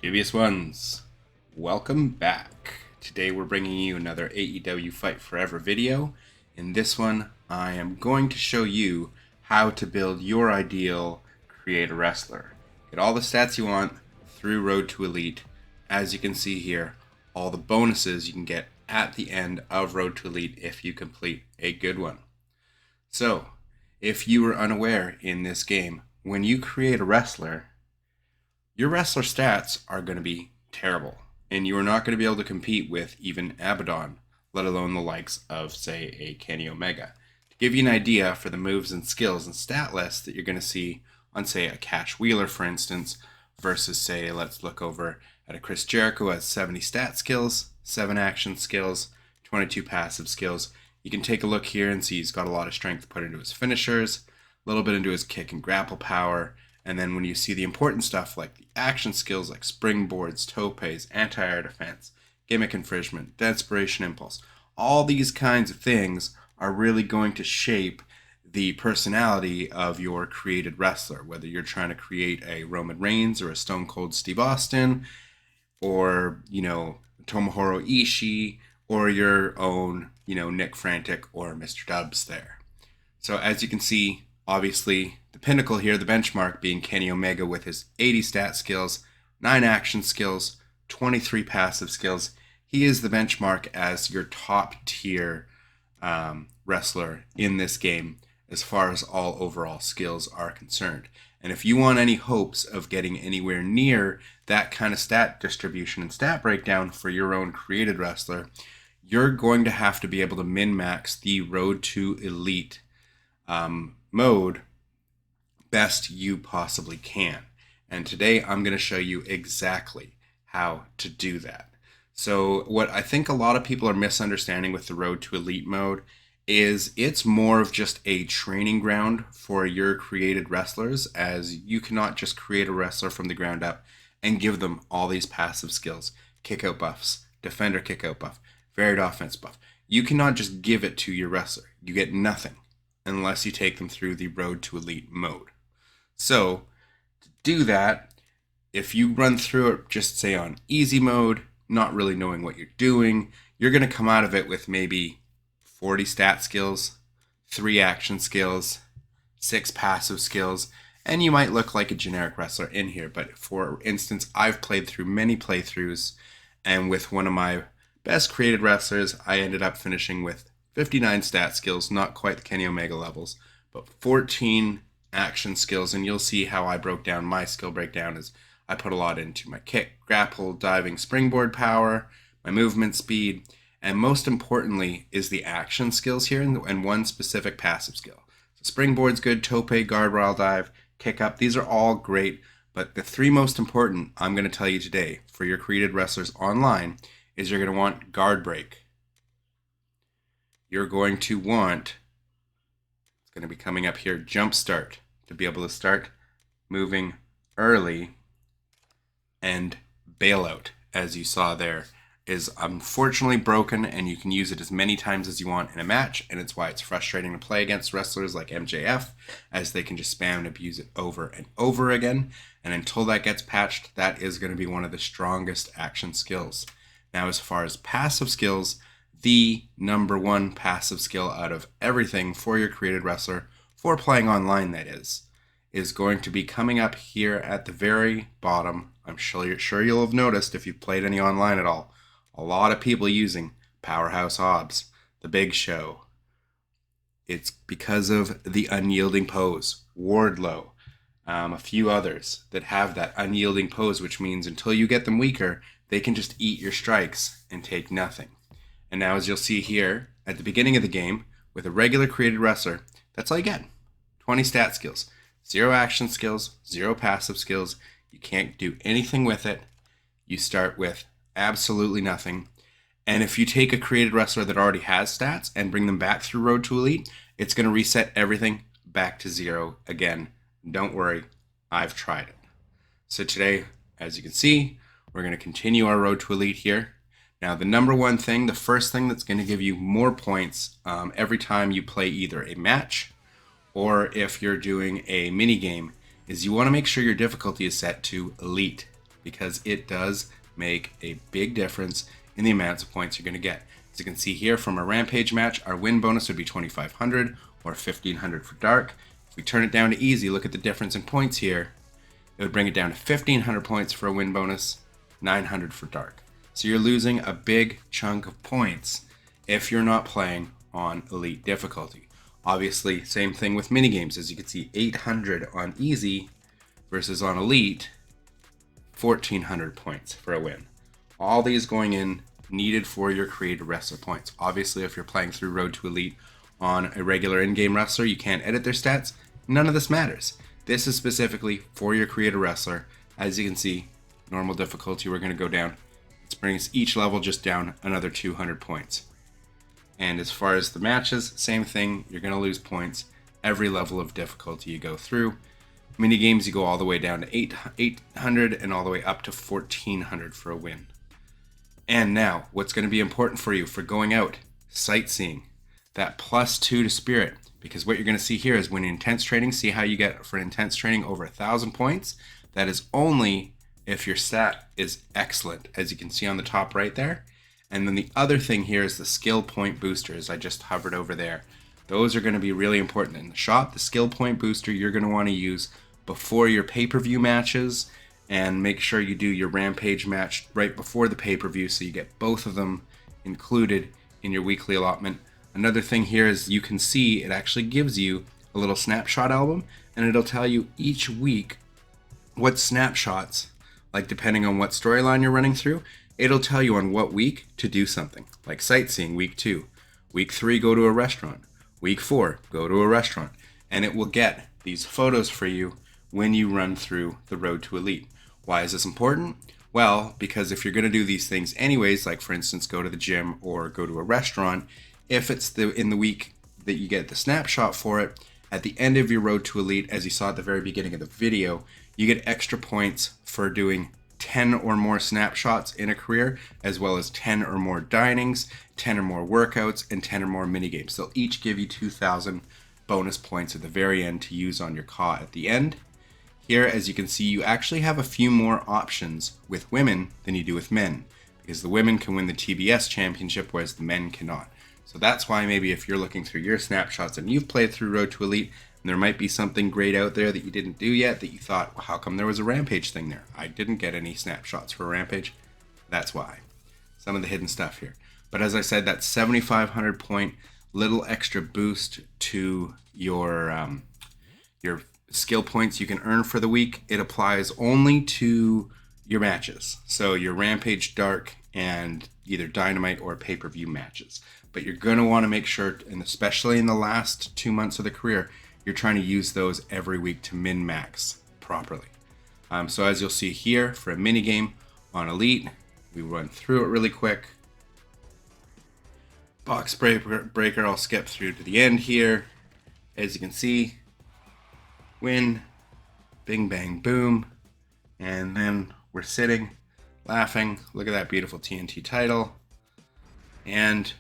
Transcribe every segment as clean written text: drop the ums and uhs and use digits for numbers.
Previous ones, welcome back. Today we're bringing you another AEW Fight Forever video. In this one, I am going to show you how to build your ideal creator wrestler. Get all the stats you want through Road to Elite. As you can see here, all the bonuses you can get at the end of Road to Elite if you complete a good one. So, if you were unaware in this game, when you create a wrestler, your wrestler stats are going to be terrible, and you are not going to be able to compete with even Abaddon, let alone the likes of, say, a Kenny Omega. To give you an idea for the moves and skills and stat lists that you're going to see on, say, a Cash Wheeler, for instance, versus, say, let's look over at a Chris Jericho has 70 stat skills, 7 action skills, 22 passive skills. You can take a look here and see he's got a lot of strength put into his finishers, a little bit into his kick and grapple power. And then when you see the important stuff like the action skills like springboards, topes, anti-air defense, gimmick infringement, desperation impulse, all these kinds of things are really going to shape the personality of your created wrestler, whether you're trying to create a Roman Reigns or a Stone Cold Steve Austin or, Tomohiro Ishii or your own, Nick Frantic or Mr. Dubs there. So as you can see, obviously, the pinnacle here, the benchmark, being Kenny Omega with his 80 stat skills, 9 action skills, 23 passive skills. He is the benchmark as your top tier wrestler in this game as far as all overall skills are concerned. And if you want any hopes of getting anywhere near that kind of stat distribution and stat breakdown for your own created wrestler, you're going to have to be able to min-max the Road to Elite mode best you possibly can. And today I'm going to show you exactly how to do that. So what I think a lot of people are misunderstanding with the Road to Elite mode is it's more of just a training ground for your created wrestlers, as you cannot just create a wrestler from the ground up and give them all these passive skills, kick out buffs, defender kick out buff, varied offense buff. You cannot just give it to your wrestler. You get nothing unless you take them through the Road to Elite mode. So, to do that, if you run through it, just say on easy mode, not really knowing what you're doing, you're going to come out of it with maybe 40 stat skills, 3 action skills, 6 passive skills, and you might look like a generic wrestler in here. But for instance, I've played through many playthroughs, and with one of my best created wrestlers, I ended up finishing with 59 stat skills, not quite the Kenny Omega levels, but 14 action skills. And you'll see how I broke down my skill breakdown as I put a lot into my kick, grapple, diving, springboard power, my movement speed, and most importantly is the action skills here and one specific passive skill. So springboard's good, tope, guardrail dive, kick up, these are all great, but the 3 most important I'm going to tell you today for your created wrestlers online is you're going to want guard break. You're going to want, it's going to be coming up here, jump start, to be able to start moving early, and bailout, as you saw there, is unfortunately broken, and you can use it as many times as you want in a match, and it's why it's frustrating to play against wrestlers like MJF, as they can just spam and abuse it over and over again, and until that gets patched, that is going to be one of the strongest action skills. Now, as far as passive skills, the number 1 passive skill out of everything for your created wrestler, for playing online that is going to be coming up here at the very bottom. I'm sure you'll have noticed if you've played any online at all, a lot of people using Powerhouse Hobbs, The Big Show. It's because of the unyielding pose, Wardlow, a few others that have that unyielding pose, which means until you get them weaker, they can just eat your strikes and take nothing. And now, as you'll see here, at the beginning of the game, with a regular created wrestler, that's all you get. 20 stat skills, 0 action skills, 0 passive skills. You can't do anything with it. You start with absolutely nothing. And if you take a created wrestler that already has stats and bring them back through Road to Elite, it's going to reset everything back to 0 again. Don't worry, I've tried it. So today, as you can see, we're going to continue our Road to Elite here. Now, the number 1 thing, the first thing that's going to give you more points every time you play either a match or if you're doing a mini game is you want to make sure your difficulty is set to Elite. because it does make a big difference in the amounts of points you're going to get. As you can see here from our Rampage match, our win bonus would be 2,500 or 1,500 for Dark. If we turn it down to easy, look at the difference in points here. It would bring it down to 1,500 points for a win bonus, 900 for Dark. So you're losing a big chunk of points if you're not playing on Elite difficulty. Obviously, same thing with minigames. As you can see, 800 on easy versus on Elite, 1,400 points for a win. All these going in needed for your created wrestler points. Obviously, if you're playing through Road to Elite on a regular in-game wrestler, you can't edit their stats. None of this matters. This is specifically for your created wrestler. As you can see, normal difficulty, we're going to go down. It brings each level just down another 200 points. And as far as the matches, same thing. You're going to lose points every level of difficulty you go through. Mini games, you go all the way down to 800 and all the way up to 1,400 for a win. And now, what's going to be important for you for going out, sightseeing, that +2 to spirit. Because what you're going to see here is when intense training, see how you get for intense training over 1,000 points? That is only if your stat is excellent, as you can see on the top right there. And then the other thing here is the skill point boosters. I just hovered over there. Those are going to be really important in the shop. The skill point booster you're going to want to use before your pay-per-view matches, and make sure you do your Rampage match right before the pay-per-view so you get both of them included in your weekly allotment. Another thing here is you can see it actually gives you a little snapshot album, and it'll tell you each week what snapshots, like depending on what storyline you're running through, it'll tell you on what week to do something. Like sightseeing, week 2. Week 3, go to a restaurant. Week 4, go to a restaurant. And it will get these photos for you when you run through the Road to Elite. Why is this important? Well, because if you're going to do these things anyways, like for instance, go to the gym or go to a restaurant, if it's in the week that you get the snapshot for it, at the end of your Road to Elite, as you saw at the very beginning of the video, you get extra points for doing 10 or more snapshots in a career, as well as 10 or more dinings, 10 or more workouts, and 10 or more minigames. They'll each give you 2,000 bonus points at the very end to use on your CAW at the end. Here, as you can see, you actually have a few more options with women than you do with men, because the women can win the TBS championship, whereas the men cannot. So that's why maybe if you're looking through your snapshots and you've played through Road to Elite, and there might be something great out there that you didn't do yet that you thought, well, how come there was a Rampage thing there? I didn't get any snapshots for Rampage. That's why. Some of the hidden stuff here. But as I said, that 7,500 point little extra boost to your skill points you can earn for the week, it applies only to your matches. So your Rampage, Dark, and either Dynamite or pay-per-view matches. But you're going to want to make sure, and especially in the last 2 months of the career, you're trying to use those every week to min-max properly. So as you'll see here, for a minigame on Elite, we run through it really quick. Box breaker, I'll skip through to the end here. As you can see, win, bing, bang, boom. And then we're sitting, laughing. Look at that beautiful TNT title. And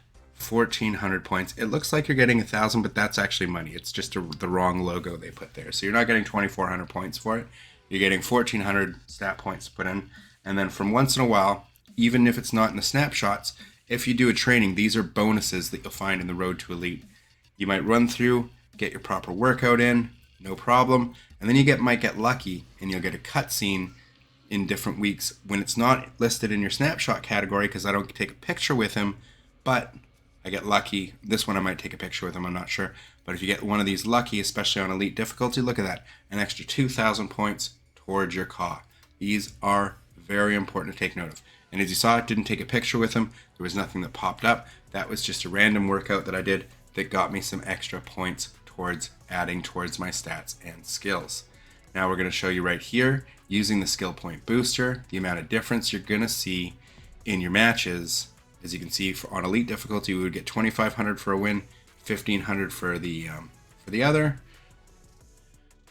1,400 points. It looks like you're getting 1,000, but that's actually money. It's just the wrong logo they put there. So you're not getting 2,400 points for it. You're getting 1,400 stat points put in. And then from once in a while, even if it's not in the snapshots, if you do a training, these are bonuses that you'll find in the Road to Elite. You might run through, get your proper workout in, no problem. And then you might get lucky and you'll get a cutscene in different weeks when it's not listed in your snapshot category, because I don't take a picture with him, but I get lucky. This one I might take a picture with him, I'm not sure. But if you get one of these lucky, especially on Elite difficulty, look at that. An extra 2,000 points towards your CAW. These are very important to take note of. And as you saw, I didn't take a picture with him. There was nothing that popped up. That was just a random workout that I did that got me some extra points towards adding towards my stats and skills. Now we're going to show you right here, using the skill point booster, the amount of difference you're going to see in your matches. As you can see, on Elite difficulty, we would get 2,500 for a win, 1,500 for the other.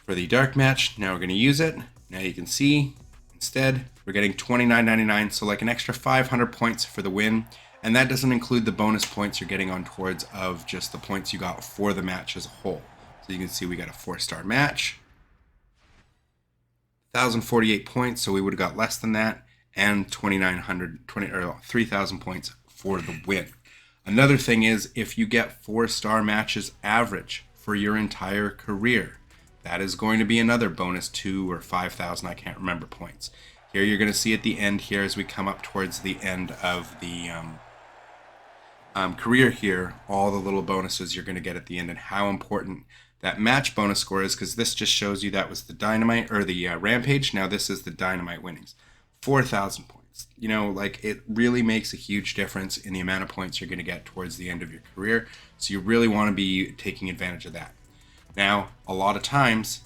For the Dark match, now we're going to use it. Now you can see, instead, we're getting 29.99, so like an extra 500 points for the win. And that doesn't include the bonus points you're getting on towards of just the points you got for the match as a whole. So you can see we got a 4-star match. 1,048 points, so we would have got less than that, and 3,000 points for the win. Another thing is, if you get 4-star matches average for your entire career, that is going to be another bonus 2 or 5,000, I can't remember, points. Here you're going to see at the end here, as we come up towards the end of the career here, all the little bonuses you're going to get at the end and how important that match bonus score is, because this just shows you that was the Dynamite or the Rampage. Now this is the Dynamite winnings. 4,000 points. You know, like, it really makes a huge difference in the amount of points you're going to get towards the end of your career. So you really want to be taking advantage of that. Now, a lot of times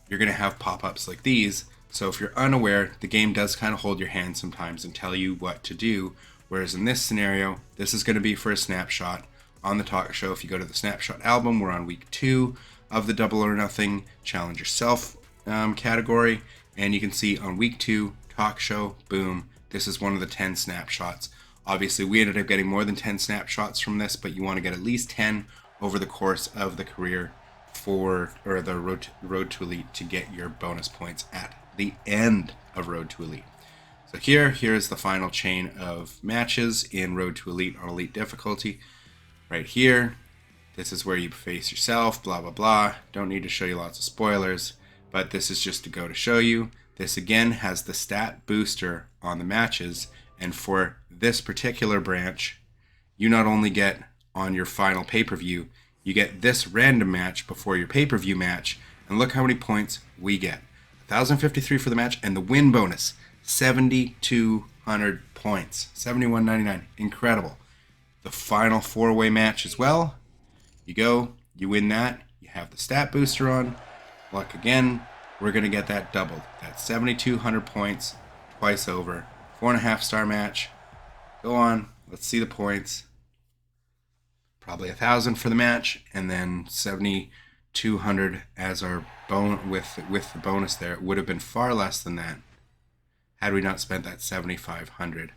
you're going to have pop-ups like these. So if you're unaware, the game does kind of hold your hand sometimes and tell you what to do. Whereas in this scenario, this is going to be for a snapshot on the talk show. If you go to the snapshot album, we're on week 2 of the Double or Nothing Challenge Yourself category. And you can see on week 2, talk show, boom, this is one of the 10 snapshots. Obviously, we ended up getting more than 10 snapshots from this, but you want to get at least 10 over the course of the career or the Road to Elite to get your bonus points at the end of Road to Elite. So here's the final chain of matches in Road to Elite on Elite difficulty. Right here, this is where you face yourself, blah, blah, blah. Don't need to show you lots of spoilers, but this is just to go to show you. This again has the stat booster on the matches, and for this particular branch, you not only get on your final pay-per-view, you get this random match before your pay-per-view match, and look how many points we get. 1,053 for the match, and the win bonus, 7,200 points, 71.99, incredible. The final 4-way match as well, you go, you win that, you have the stat booster on, luck again, we're going to get that doubled. That's 7,200 points, twice over, 4.5-star match, go on, let's see the points, probably 1,000 for the match, and then 7,200 as our with the bonus there. It would have been far less than that had we not spent that 7,500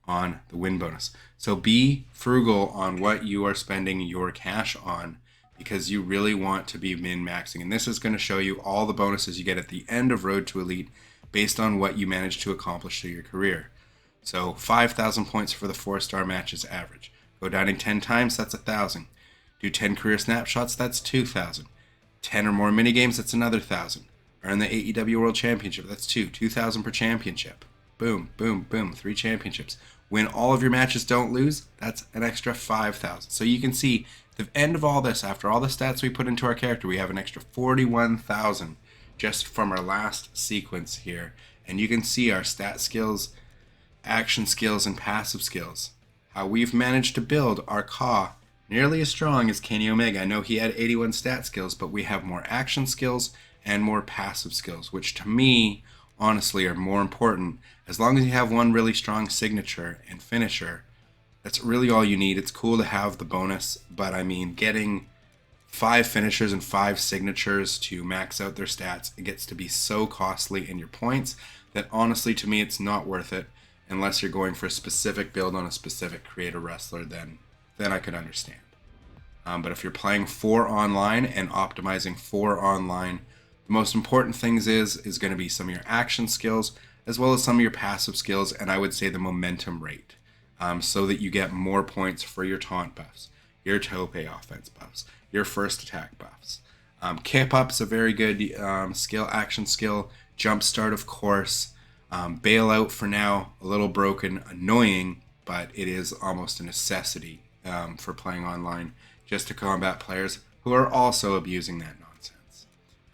on the win bonus. So be frugal on what you are spending your cash on, because you really want to be min-maxing. And this is going to show you all the bonuses you get at the end of Road to Elite based on what you managed to accomplish through your career. So 5,000 points for the 4-star matches average. Go dining 10 times, that's 1,000. Do 10 career snapshots, that's 2,000. 10 or more minigames, that's another 1,000. Earn the AEW World Championship, that's 2,000 per championship. Boom, boom, boom, 3 championships. Win all of your matches, don't lose, that's an extra 5,000. So you can see, the end of all this, after all the stats we put into our character, we have an extra 41,000 just from our last sequence here. And you can see our stat skills, action skills, and passive skills. How we've managed to build our CAW nearly as strong as Kenny Omega. I know he had 81 stat skills, but we have more action skills and more passive skills, which to me, honestly, are more important. As long as you have one really strong signature and finisher, that's really all you need. It's cool to have the bonus, but I mean, getting 5 finishers and 5 signatures to max out their stats, it gets to be so costly in your points that honestly, to me, it's not worth it unless you're going for a specific build on a specific creator wrestler, then I could understand. But if you're playing for online and optimizing for online, the most important things is going to be some of your action skills as well as some of your passive skills, and I would say the momentum rate, so that you get more points for your taunt buffs, your tope offense buffs, your first attack buffs. Kip up's a very good action skill. Jump start, of course. Bailout for now, a little broken, annoying, but it is almost a necessity for playing online, just to combat players who are also abusing that nonsense.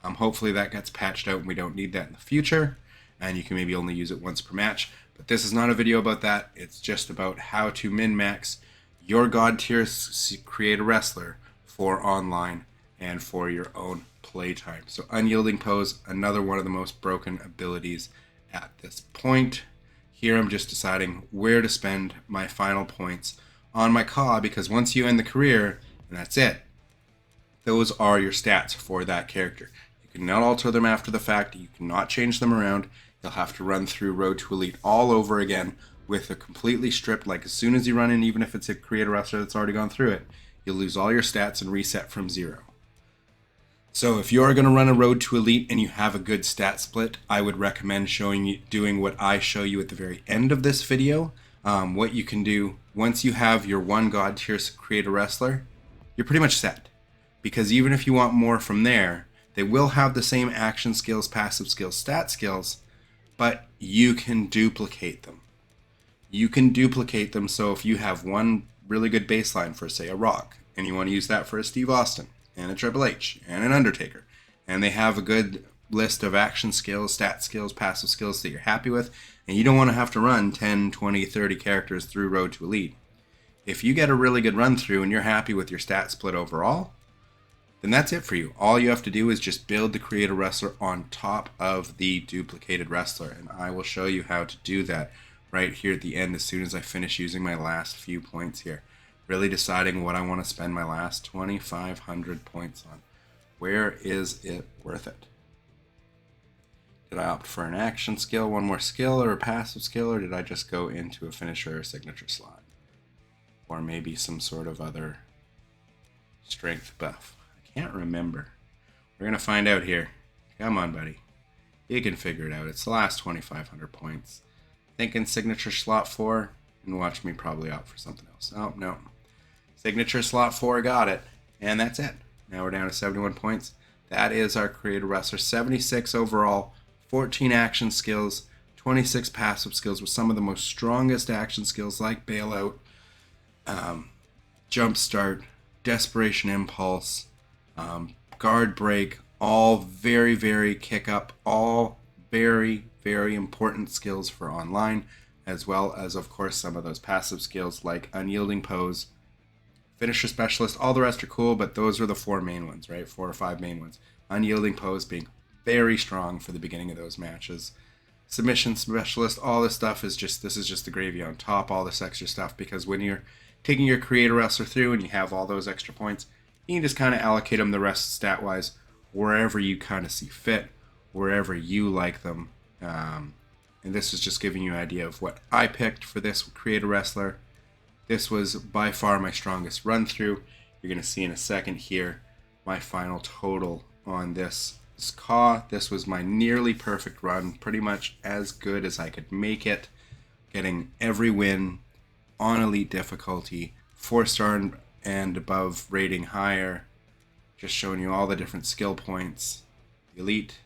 Hopefully that gets patched out and we don't need that in the future, and you can maybe only use it once per match. But this is not a video about that. It's just about how to min-max your God tier creator wrestler for online and for your own playtime. So Unyielding Pose, another one of the most broken abilities at this point. Here I'm just deciding where to spend my final points on my CAW, because once you end the career, and that's it, those are your stats for that character. You cannot alter them after the fact. You cannot change them around. You'll have to run through Road to Elite all over again with a completely stripped, like as soon as you run in, even if it's a creator wrestler that's already gone through it, you'll lose all your stats and reset from 0. So if you're going to run a road to elite and you have a good stat split, I would recommend doing what I show you at the very end of this video. What you can do once you have your one god tier create a wrestler, you're pretty much set. Because even if you want more from there, they will have the same action skills, passive skills, stat skills, but you can duplicate them. You can duplicate them, so if you have one really good baseline for, say, a Rock, and you want to use that for a Steve Austin, and a Triple H, and an Undertaker, and they have a good list of action skills, stat skills, passive skills that you're happy with, and you don't want to have to run 10, 20, 30 characters through Road to Elite. If you get a really good run through and you're happy with your stat split overall, then that's it for you. All you have to do is just build the creator wrestler on top of the duplicated wrestler, and I will show you how to do that right here at the end as soon as I finish using my last few points here. Really deciding what I want to spend my last 2,500 points on. Where is it worth it? Did I opt for an action skill, one more skill, or a passive skill, or did I just go into a finisher or signature slot? Or maybe some sort of other strength buff. I can't remember. We're going to find out here. Come on, buddy. You can figure it out. It's the last 2,500 points. Thinking signature slot 4, and watch me probably opt for something else. Oh, no. Signature slot 4, got it. And that's it. Now we're down to 71 points. That is our creator wrestler. 76 overall, 14 action skills, 26 passive skills with some of the most strongest action skills like bailout, jump start, desperation impulse, guard break, all very, very kick up, all very, very important skills for online, as well as, of course, some of those passive skills like unyielding pose, finisher specialist. All the rest are cool, but those are the 4 main ones, right? 4 or 5 main ones. Unyielding pose being very strong for the beginning of those matches. Submission specialist, all this stuff is just, this is just the gravy on top, all this extra stuff, because when you're taking your creator wrestler through and you have all those extra points, you can just kind of allocate them the rest stat-wise wherever you kind of see fit, wherever you like them. And this is just giving you an idea of what I picked for this creator wrestler. This was by far my strongest run through. You're going to see in a second here my final total on this CAW. This was my nearly perfect run, pretty much as good as I could make it, getting every win on elite difficulty, 4-star and above rating higher, just showing you all the different skill points, elite,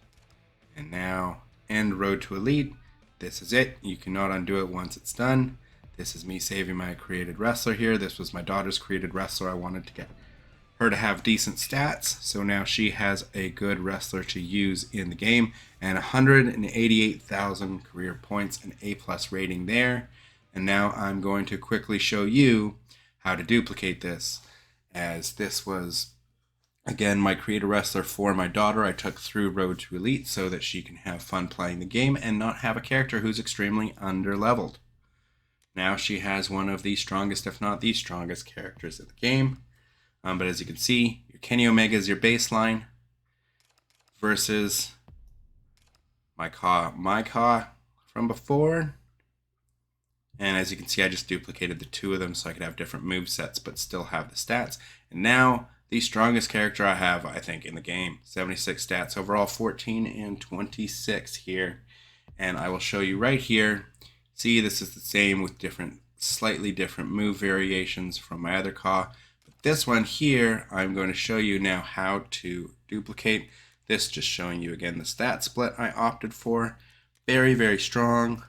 and now end road to elite. This is it. You cannot undo it once it's done. This is me saving my created wrestler here. This was my daughter's created wrestler. I wanted to get her to have decent stats, so now she has a good wrestler to use in the game, and 188,000 career points, an A+ rating there. And now I'm going to quickly show you how to duplicate this, as this was, again, my creator wrestler for my daughter. I took through Road to Elite so that she can have fun playing the game and not have a character who's extremely under-leveled. Now she has one of the strongest, if not the strongest, characters in the game. But as you can see, your Kenny Omega is your baseline versus my CAW from before. And as you can see, I just duplicated the 2 of them so I could have different move sets but still have the stats. And now the strongest character I have, I think, in the game. 76 stats overall, 14 and 26 here. And I will show you right here. See, this is the same with slightly different move variations from my other CAW. But this one here, I'm going to show you now how to duplicate. This just showing you again the stat split I opted for. Very, very strong.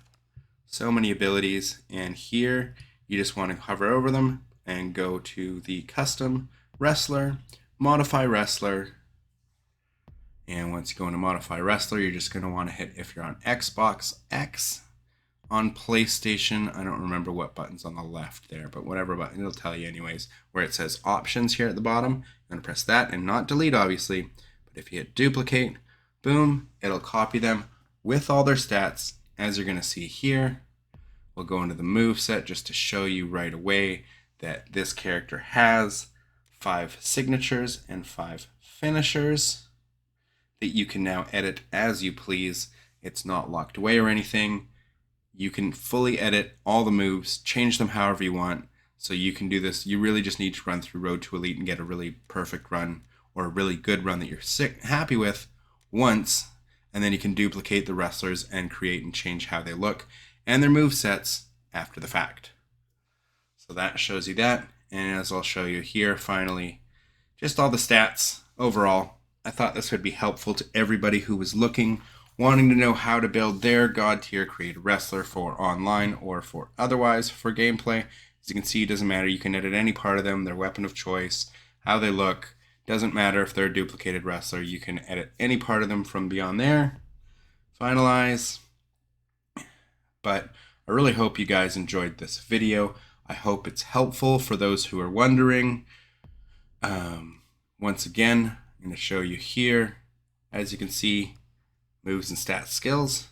So many abilities. And here, you just want to hover over them and go to the custom wrestler, modify wrestler. And once you go into modify wrestler, you're just going to want to hit, if you're on Xbox, X. On PlayStation, I don't remember what button's on the left there, but whatever button, it'll tell you anyways, where it says options here at the bottom. You're going to press that and not delete, obviously. But if you hit duplicate, boom, it'll copy them with all their stats, as you're going to see here. We'll go into the move set just to show you right away that this character has 5 signatures and 5 finishers that you can now edit as you please. It's not locked away or anything. You can fully edit all the moves, change them however you want. So you can do this. You really just need to run through Road to Elite and get a really perfect run, or a really good run that you're happy with once, and then you can duplicate the wrestlers and create and change how they look and their move sets after the fact. So that shows you that, and as I'll show you here, finally, just all the stats overall. I thought this would be helpful to everybody who was wanting to know how to build their God tier created wrestler for online or for otherwise for gameplay. As you can see, it doesn't matter. You can edit any part of them, their weapon of choice, how they look. Doesn't matter if they're a duplicated wrestler. You can edit any part of them from beyond there. Finalize. But I really hope you guys enjoyed this video. I hope it's helpful for those who are wondering. Once again, I'm going to show you here, as you can see, moves and stat skills,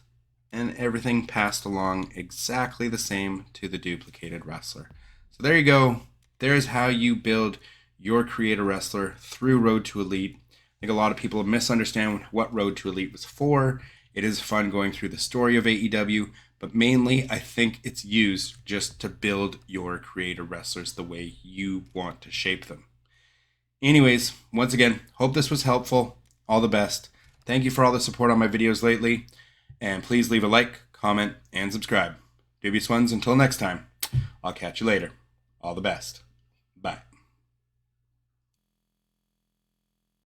and everything passed along exactly the same to the duplicated wrestler. So there you go. There's how you build your creator wrestler through Road to Elite. I think a lot of people misunderstand what Road to Elite was for. It is fun going through the story of AEW, but mainly I think it's used just to build your creator wrestlers the way you want to shape them. Anyways, once again, hope this was helpful. All the best. Thank you for all the support on my videos lately. And please leave a like, comment, and subscribe. Dubious ones, until next time, I'll catch you later. All the best. Bye.